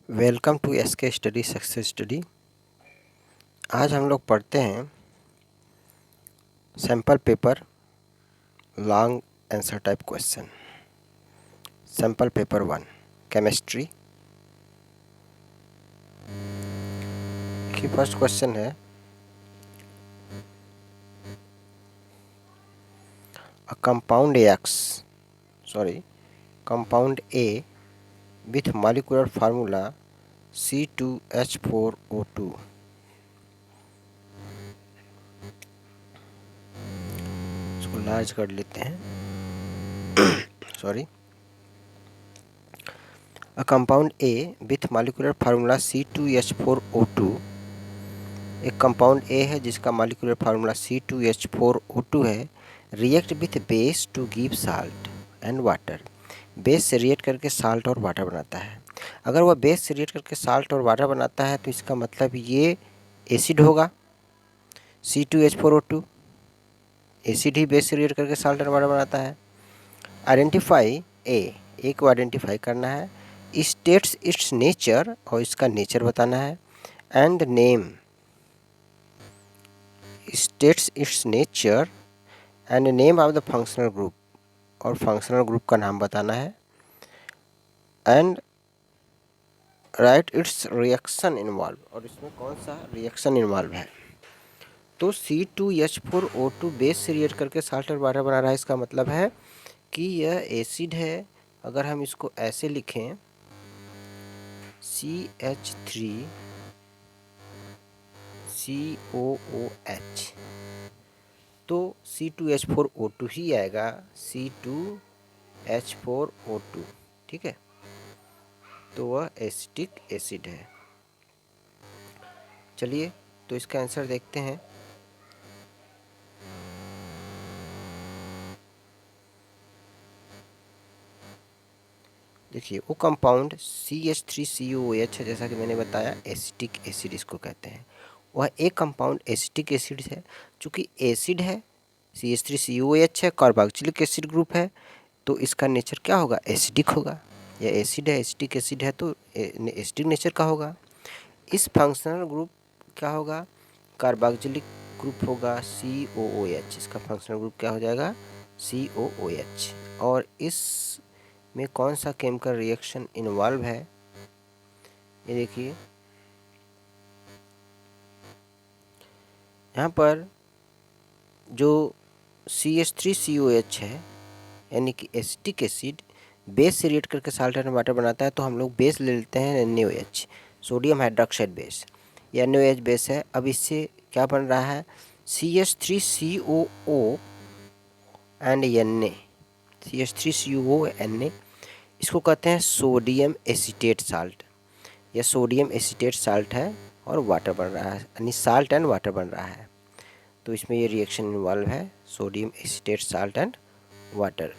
Welcome to SK study success study. आज हम लोग पढ़ते हैं sample paper long answer type question. Sample paper 1 chemistry की फर्स्ट क्वेश्चन है a compound A with molecular formula C2H4O2 इसको लार्ज कर लेते हैं। A compound A with molecular formula C2H4O2 एक कंपाउंड A है जिसका मॉलिक्यूलर फार्मूला C2H4O2 है। React with base to give salt and water. Base से रिएक्ट करके साल्ट और वाटर बनाता है। अगर वह बेस से रिएक्ट करके साल्ट और वाटर बनाता है तो इसका मतलब ये एसिड होगा। C2H4O2 एसिड ही बेस से रिएक्ट करके साल्ट और वाटर बनाता है। आइडेंटिफाई ए को आइडेंटिफाई करना है। स्टेट्स इट्स नेचर और इसका नेचर बताना है। And name states it's nature and name of the functional group और फंक्शनल ग्रुप का नाम बताना है। And right it's reaction involve और इसमें कौन सा रिएक्शन इन्वॉल्व है। तो C2H4O2 बेस से रिएक्ट करके साल्ट और वाटर बना रहा है। इसका मतलब है कि यह एसिड है। अगर हम इसको ऐसे लिखें CH3COOH तो C2H4O2 ही आएगा। C2H4O2 ठीक है, तो वह एसिटिक एसिड है। चलिए तो इसका आंसर देखते हैं। देखिए वो कंपाउंड CH3COOH है, जैसा कि मैंने बताया एसिटिक एसिड इसको कहते हैं। वह एक कंपाउंड एसिटिक एसिड है। चूँकि एसिड है CH3COOH है, कार्बोक्सिलिक एसिड ग्रुप है, तो इसका नेचर क्या होगा, एसिडिक होगा। यह एसिड है, एसिटिक एसिड है तो एसिडिक नेचर का होगा। इस फंक्शनल ग्रुप क्या होगा, कार्बोक्सिलिक ग्रुप होगा COOH। इसका फंक्शनल ग्रुप क्या हो जाएगा, COOH। और इस में कौन सा केमिकल रिएक्शन इन्वॉल्व है, ये देखिए यहाँ पर जो CH3COH है यानी कि एसिटिक एसिड बेस से रिएक्ट करके साल्ट एंड वाटर बनाता है, तो हम लोग बेस ले लेते हैं NaOH, सोडियम हाइड्रोक्साइड बेस। ये NaOH बेस है। अब इससे क्या बन रहा है, CH3COO and Na, CH3COO Na, इसको कहते हैं सोडियम एसीटेट साल्ट। यह सोडियम एसीटेट साल्ट है और वाटर बन रहा है, यानी साल्ट एंड वाटर बन रहा है। तो इसमें ये रिएक्शन इन्वॉल्व है, sodium acetate salt and water.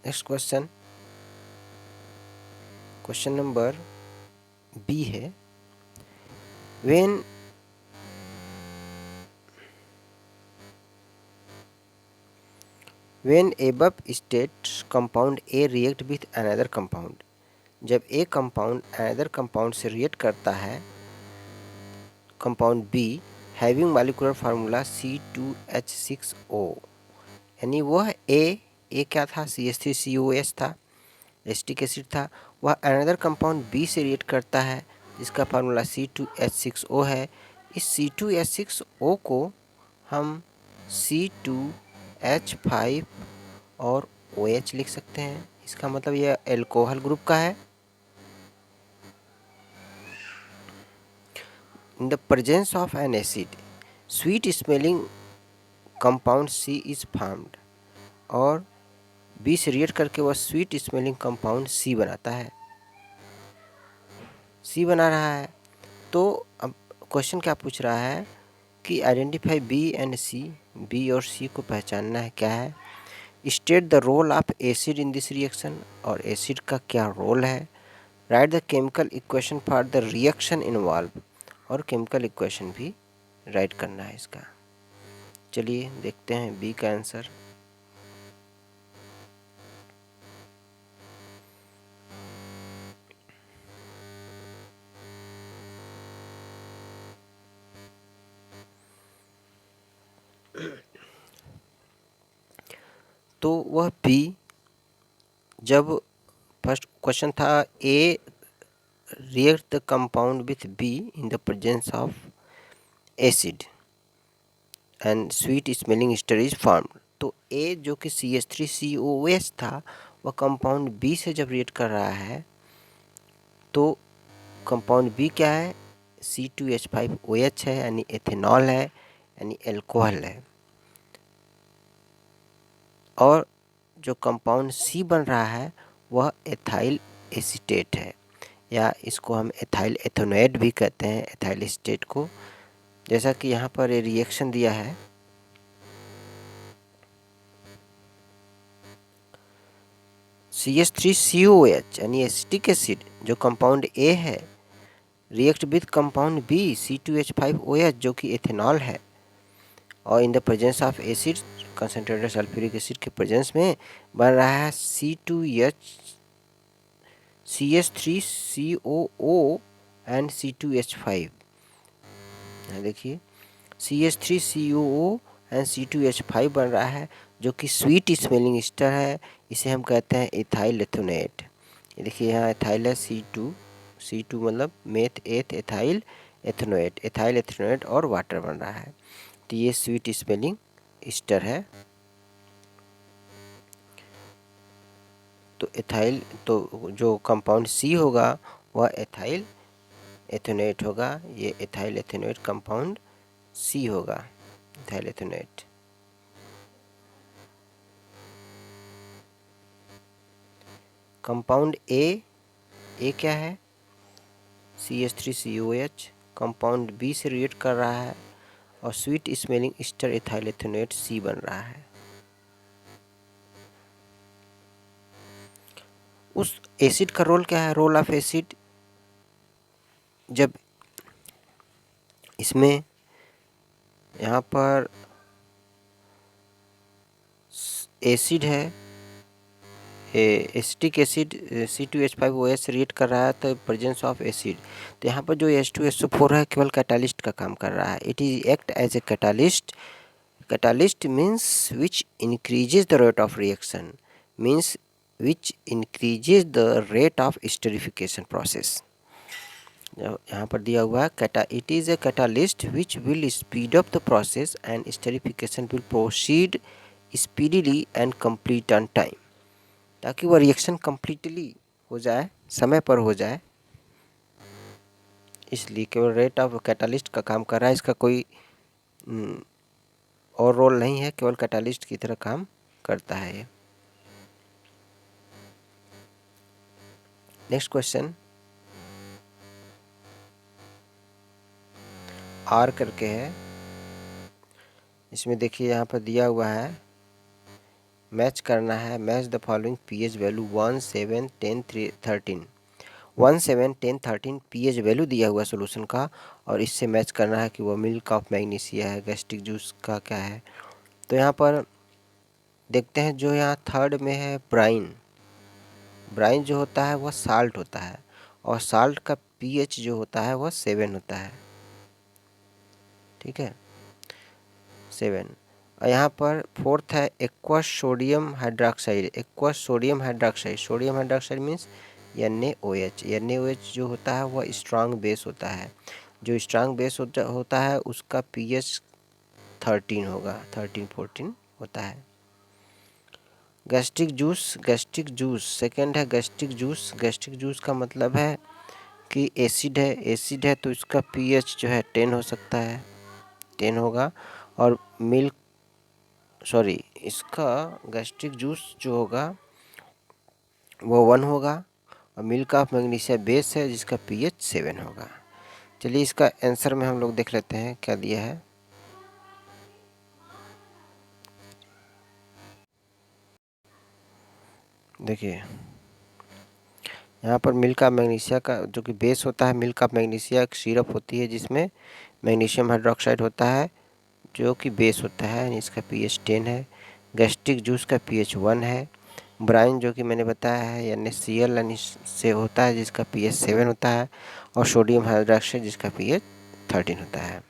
Next question number B है। When above states compound A react with another compound, जब एक कंपाउंड अनदर कंपाउंड से रिएक्ट करता है compound B having molecular formula C2H6O, यानी वह ए क्या था, CH3COH था, एसिटिक एसिड था। वह अनदर कंपाउंड B से रिएक्ट करता है जिसका फार्मूला C2H6O है। इस C2H6O को हम C2H5 और OH लिख सकते हैं। इसका मतलब यह एल्कोहल ग्रुप का है। In the presence of N acid sweet smelling compound C is formed, और B से रिएक्ट करके वह स्वीट स्मेलिंग कंपाउंड C बनाता है, C बना रहा है। तो अब क्वेश्चन क्या पूछ रहा है कि identify B and C, B और C को पहचानना है क्या है। State the role of acid in this reaction, और एसिड का क्या रोल है। Write the chemical equation for the reaction involve, और केमिकल इक्वेशन भी राइट करना है इसका। चलिए देखते हैं बी का आंसर। तो वह बी, जब फर्स्ट क्वेश्चन था ए react the compound with B in the presence of acid and sweet smelling ester is formed। तो A जो कि CH3COOH था, वह कंपाउंड B से जब रिएक्ट कर रहा है तो कंपाउंड B क्या है, C2H5OH है, यानी एथेनॉल है, यानी एल्कोहल है। और जो कंपाउंड C बन रहा है वह एथाइल एसीटेट है, या इसको हम एथाइल एथेनोएट भी कहते हैं, एथाइल एसीटेट को। जैसा कि यहाँ पर ये रिएक्शन दिया है, CH3COOH यानी एसिटिक एसिड जो कंपाउंड A है, react with compound B C2H5OH जो कि एथेनॉल है, और in the presence of acid concentrated sulphuric acid के प्रेजेंस में बन रहा है CH3COO एंड C2H5। देखिए CH3COO एंड C2H5 बन रहा है जो कि स्वीट स्मेलिंग ईस्टर है, इसे हम कहते हैं एथाइल एथेनोएट। ये देखिए यहाँ एथाइल है C2 मतलब मेथ एथ एथाइल एथेनोएट और वाटर बन रहा है, तो ये स्वीट स्मेलिंग ईस्टर है। तो एथाइल, तो जो कंपाउंड C होगा वह एथाइल एथेनोएट होगा, ये एथाइल एथेनोएट कंपाउंड C होगा, एथाइल एथेनोएट। कंपाउंड ए क्या है, CH3COOH, कंपाउंड B से रिएक्ट कर रहा है और sweet smelling Easter ethyl ethanoate C बन रहा है। उस एसिड का रोल क्या है, रोल ऑफ एसिड, जब इसमें यहाँ पर एसिड है, एसिटिक एसिड C2H5OH से रिएक्ट कर रहा है तो प्रेजेंस ऑफ एसिड, तो यहाँ पर जो H2SO4 है केवल कैटालिस्ट का काम कर रहा है। It is act as a catalyst. Catalyst means which increases the rate of reaction, means which increases the rate of esterification process. यहाँ पर दिया हुआ है it is a catalyst which will speed up the process and esterification will proceed speedily and complete on time, ताकि वह reaction completely हो जाए, समय पर हो जाए। इसलिए केवल रेट ऑफ कैटालिस्ट का काम कर रहा है, इसका कोई और रोल नहीं है, केवल कैटालिस्ट की तरह काम करता है ये। नेक्स्ट क्वेश्चन आर करके है, इसमें देखिए यहाँ पर दिया हुआ है मैच करना है, match the following pH value 1, 7, 10, 13। 1, 7, 10, 13 pH value दिया हुआ सोल्यूशन का, और इससे मैच करना है कि वो मिल्क ऑफ मैग्नीशिया है, गैस्ट्रिक जूस का क्या है। तो यहाँ पर देखते हैं, जो यहाँ थर्ड में है ब्राइन, ब्राइन जो होता है वह साल्ट होता है, और साल्ट का पीएच जो होता है वह 7 होता है, ठीक है, 7। और यहाँ पर फोर्थ है aqueous sodium hydroxide, aqueous sodium hydroxide, sodium hydroxide means NaOH। NaOH जो होता है वह स्ट्रांग बेस होता है, जो स्ट्रांग बेस होता है उसका pH 13 होगा, 13, 14 होता है। गैस्ट्रिक जूस सेकंड है गैस्ट्रिक जूस का मतलब है कि एसिड है तो इसका pH जो है 10 हो सकता है, 10 होगा। और इसका गैस्ट्रिक जूस जो होगा वो 1 होगा, और मिल्क ऑफ मैग्नीशिया बेस है जिसका pH 7 होगा। चलिए इसका आंसर में हम लोग देख लेते हैं क्या दिया है। देखिए यहाँ पर मिल्क ऑफ मैग्नीशिया का जो कि बेस होता है, मिल्क ऑफ मैग्नीशिया एक सिरप होती है जिसमें मैग्नीशियम हाइड्रोक्साइड होता है जो कि बेस होता है, इसका pH 10 है। गैस्ट्रिक जूस का pH 1 है। ब्राइन जो कि मैंने बताया है NaCl यानी से होता है जिसका pH 7 होता है, और सोडियम हाइड्रोक्साइड जिसका pH 13 होता है।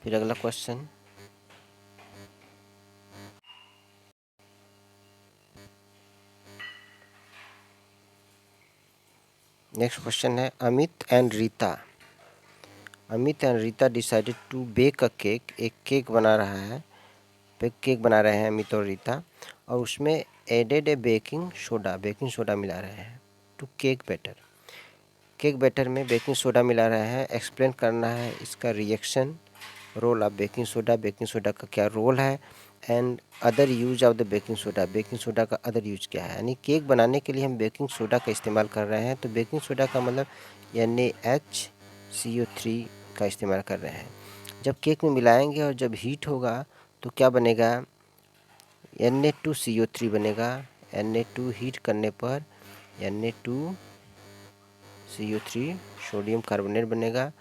फिर अगला क्वेश्चन, नेक्स्ट क्वेश्चन है Amit and Rita decided to bake a cake. एक केक बना रहा है, केक बना रहे हैं अमित और रीता, और उसमें एडेड ए बेकिंग सोडा मिला रहे हैं टू केक बैटर में बेकिंग सोडा मिला रहे हैं। एक्सप्लेन करना है इसका reaction, role of baking soda का क्या रोल है, and other use of the baking soda का अदर यूज क्या है। यानी केक बनाने के लिए हम बेकिंग सोडा का इस्तेमाल कर रहे हैं, तो बेकिंग सोडा का मतलब NaHCO3 का इस्तेमाल कर रहे हैं। जब केक में मिलाएंगे और जब हीट होगा तो क्या बनेगा, Na2CO3 बनेगा। Na2 हीट करने पर Na2CO3 सोडियम कार्बोनेट बनेगा,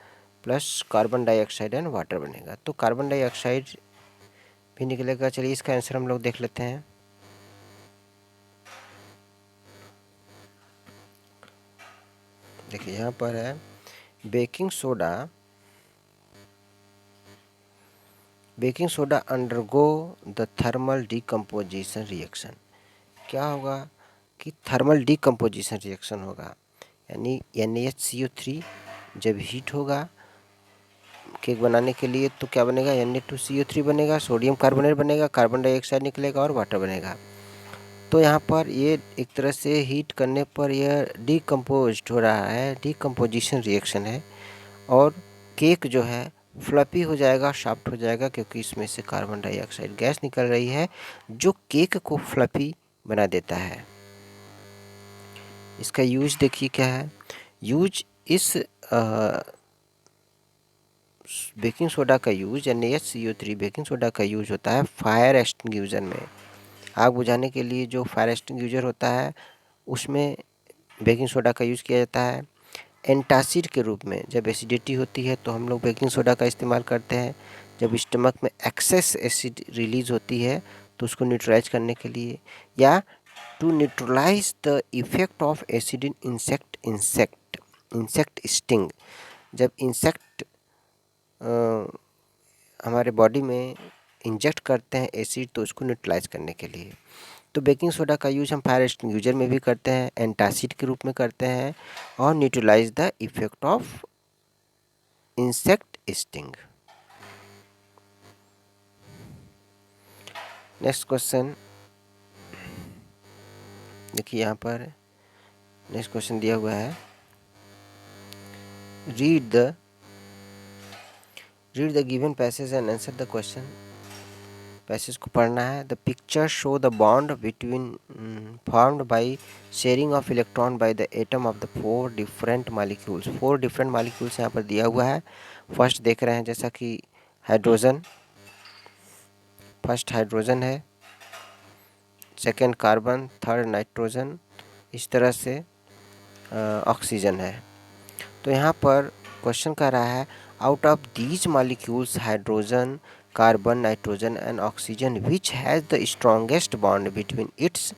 plus carbon dioxide and water बनेगा। तो कार्बन डाइऑक्साइड भी निकलेगा। चलिए इसका आंसर हम लोग देख लेते हैं। देखिए यहाँ पर है baking soda undergo the thermal decomposition reaction. क्या होगा कि थर्मल डिकम्पोजिशन रिएक्शन होगा, यानी NaHCO3 जब हीट होगा केक बनाने के लिए तो क्या बनेगा, Na2CO3 बनेगा, सोडियम कार्बोनेट बनेगा, कार्बन डाइऑक्साइड निकलेगा और वाटर बनेगा। तो यहाँ पर ये एक तरह से हीट करने पर यह डिकम्पोज्ड हो रहा है, डिकम्पोजिशन रिएक्शन है, और केक जो है फ्लफी हो जाएगा, सॉफ्ट हो जाएगा, क्योंकि इसमें से कार्बन डाइऑक्साइड गैस निकल रही है जो केक को फ्लफी बना देता है। इसका यूज देखिए क्या है। यूज इस बेकिंग सोडा का यूज NaHCO3 बेकिंग सोडा का यूज होता है फायर एक्सटिंग्विशर में। आग बुझाने के लिए जो फायर एक्सटिंग्विशर होता है उसमें बेकिंग सोडा का यूज़ किया जाता है। एंटासिड के रूप में जब एसिडिटी होती है तो हम लोग बेकिंग सोडा का इस्तेमाल करते हैं। जब स्टमक में एक्सेस एसिड रिलीज होती है तो उसको न्यूट्रलाइज करने के लिए, या to neutralise the effect of acid in insect sting. जब इंसेक्ट हमारे बॉडी में इंजेक्ट करते हैं एसिड तो उसको न्यूट्रलाइज करने के लिए। तो बेकिंग सोडा का यूज हम फायर एक्सटिंग्विशर में भी करते हैं, एंटासिड के रूप में करते हैं, और neutralise the effect of insect sting. Next question देखिए, यहाँ पर नेक्स्ट क्वेश्चन दिया हुआ है read the given passage and answer the question. Passage को पढ़ना है। The picture show the bond between formed by sharing of electron by the atom of the 4 different molecules. 4 different molecules यहाँ पर दिया हुआ है। फर्स्ट देख रहे हैं जैसा कि फर्स्ट हाइड्रोजन है, सेकेंड कार्बन, थर्ड नाइट्रोजन, इस तरह से ऑक्सीजन है। तो यहाँ पर क्वेश्चन कह रहा है out of these molecules hydrogen, carbon, nitrogen and oxygen which has the strongest bond between its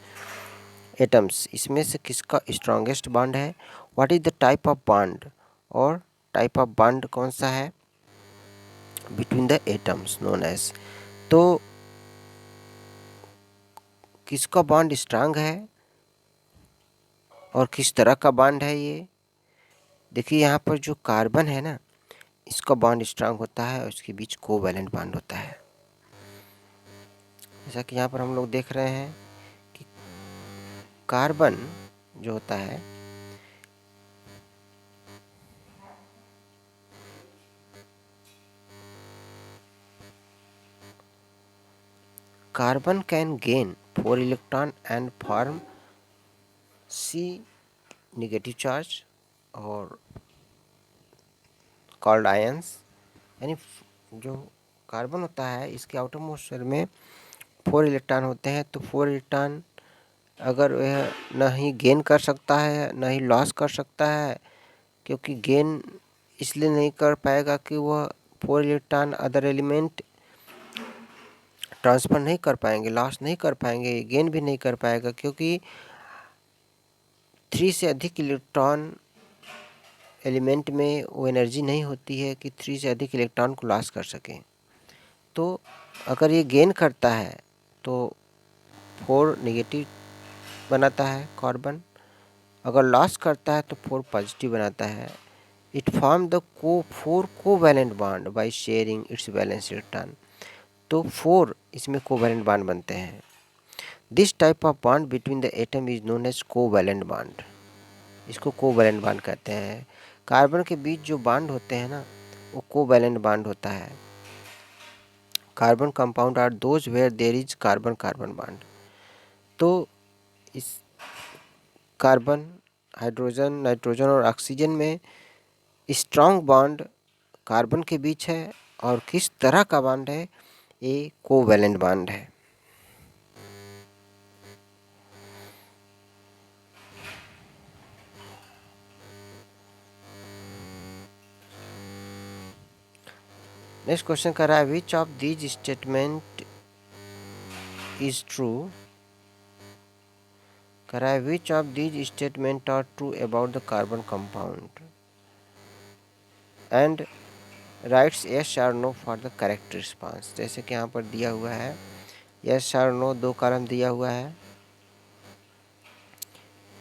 atoms. इसमें से किसका स्ट्रॉन्गेस्ट बॉन्ड है। What is the type of bond, और टाइप ऑफ बॉन्ड कौन सा है between the atoms known as. तो किसका बॉन्ड स्ट्रांग है और किस तरह का बॉन्ड है ये। देखिए यहाँ पर जो कार्बन है ना, इसका बॉन्ड स्ट्रांग होता है और इसके बीच कोवैलेंट बॉन्ड होता है। जैसा कि यहाँ पर हम लोग देख रहे हैं कि कार्बन जो होता है carbon can gain 4 electron and form C negative charge और कॉल्ड आयंस। यानी जो कार्बन होता है इसके आउटर मोस्ट में 4 इलेक्ट्रॉन होते हैं। तो 4 इलेक्ट्रॉन अगर वह ना ही गेन कर सकता है ना ही लॉस कर सकता है, क्योंकि गेन इसलिए नहीं कर पाएगा कि वह 4 इलेक्ट्रॉन अदर एलिमेंट ट्रांसफ़र नहीं कर पाएंगे, लॉस नहीं कर पाएंगे, गेन भी नहीं कर पाएगा, क्योंकि 3 से अधिक इलेक्ट्रॉन एलिमेंट में वो एनर्जी नहीं होती है कि 3 से अधिक इलेक्ट्रॉन को लॉस कर सकें। तो अगर ये गेन करता है तो 4 नेगेटिव बनाता है कार्बन, अगर लॉस करता है तो 4 पॉजिटिव बनाता है। It form the 4 covalent bond by sharing its valence electron. तो 4 इसमें कोवैलेंट बॉन्ड बनते हैं। This type of bond between the atom is known as covalent bond. इसको कोवैलेंट बॉन्ड कहते हैं। कार्बन के बीच जो बॉन्ड होते हैं ना, वो कोवैलेंट बॉन्ड होता है। Carbon compound are those where there is carbon carbon bond. तो इस कार्बन, हाइड्रोजन, नाइट्रोजन और ऑक्सीजन में स्ट्रॉन्ग बॉन्ड कार्बन के बीच है। और किस तरह का बॉन्ड है? ये कोवैलेंट बॉन्ड है। नेक्स्ट क्वेश्चन कर रहा है, which of these statement is true. कर रहा है, which of these statement are true about the carbon compound and writes yes और no for the correct response. जैसे कि यहाँ पर दिया हुआ है यस और नो, 2 कॉलम दिया हुआ है।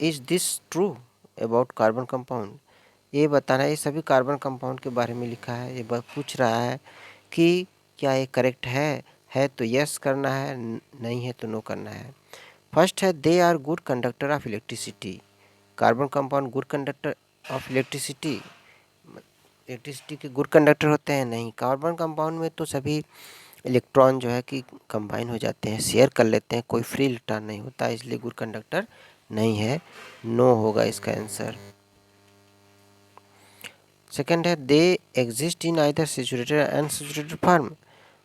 Is this true about carbon compound, ये बताना है। ये सभी कार्बन कंपाउंड के बारे में लिखा है। ये पूछ रहा है कि क्या ये करेक्ट है तो यस करना है, नहीं है तो नो करना है। फर्स्ट है, they are good conductor of electricity. Carbon compound good conductor of electricity, electricity के गुड कंडक्टर होते हैं? नहीं। कार्बन कंपाउंड में तो सभी इलेक्ट्रॉन जो है कि कंबाइन हो जाते हैं, शेयर कर लेते हैं, कोई फ्री इलेक्ट्रॉन नहीं होता, इसलिए गुड कंडक्टर नहीं है। नो होगा इसका आंसर। सेकंड है, they exist in either saturated and unsaturated form.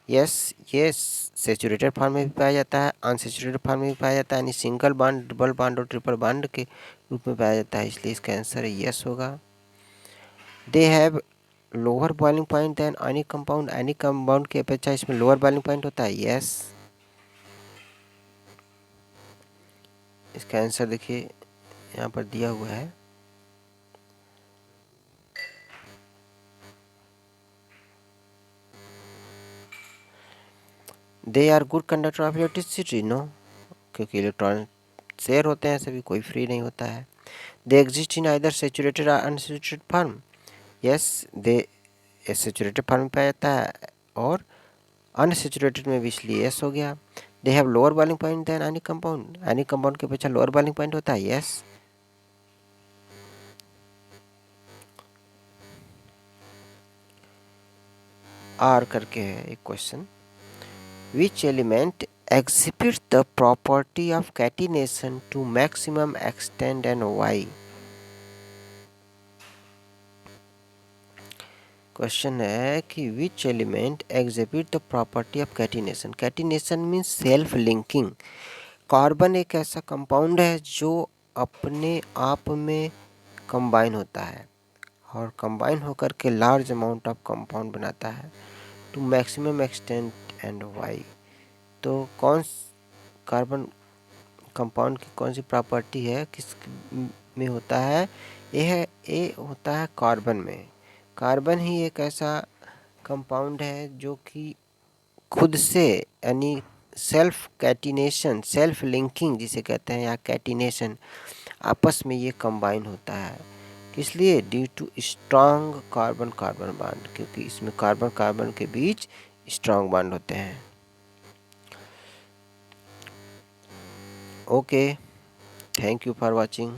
Yes, ये सैचुरेटेड फॉर्म में भी पाया जाता है, अनसैचुरेटेड फॉर्म में भी पाया जाता है, यानी सिंगल बॉन्ड, डबल बॉन्ड और ट्रिपल बॉन्ड के रूप में पाया जाता है, इसलिए इसका आंसर यस होगा। They have lower boiling point than any compound, any compound की अपेक्षा इसमें लोअर बॉइलिंग पॉइंट होता है, यस। इसका आंसर देखिए यहाँ पर दिया हुआ है। They are good conductor of electricity, no, क्योंकि इलेक्ट्रॉन शेयर होते हैं सभी, कोई फ्री नहीं होता है। They exist in either saturated और unsaturated form, yes, they saturated form में पाया जाता है और अनसैचुरेटेड में भी, इसलिए यस हो गया। They have lower boiling point than any compound, any compound के अपेक्षा लोअर बॉइलिंग पॉइंट होता है, यस। आर करके है एक question, which element exhibits the property of catenation to maximum extent and why। Question है कि which element exhibit the property of catenation. Catenation means self linking. Carbon एक ऐसा compound है जो अपने आप में कंबाइन होता है और कंबाइन होकर के लार्ज अमाउंट ऑफ कंपाउंड बनाता है to maximum extent and why. तो कौन कार्बन कंपाउंड की कौन सी प्रॉपर्टी है, किस में होता है? ये होता है कार्बन में। कार्बन ही एक ऐसा कंपाउंड है जो कि खुद से, यानी सेल्फ कैटिनेशन, सेल्फ लिंकिंग जिसे कहते हैं, या कैटिनेशन, आपस में ये कंबाइन होता है। इसलिए due to strong carbon carbon bond, क्योंकि इसमें कार्बन कार्बन के बीच स्ट्रॉन्ग बॉन्ड होते हैं। Okay, thank you for watching.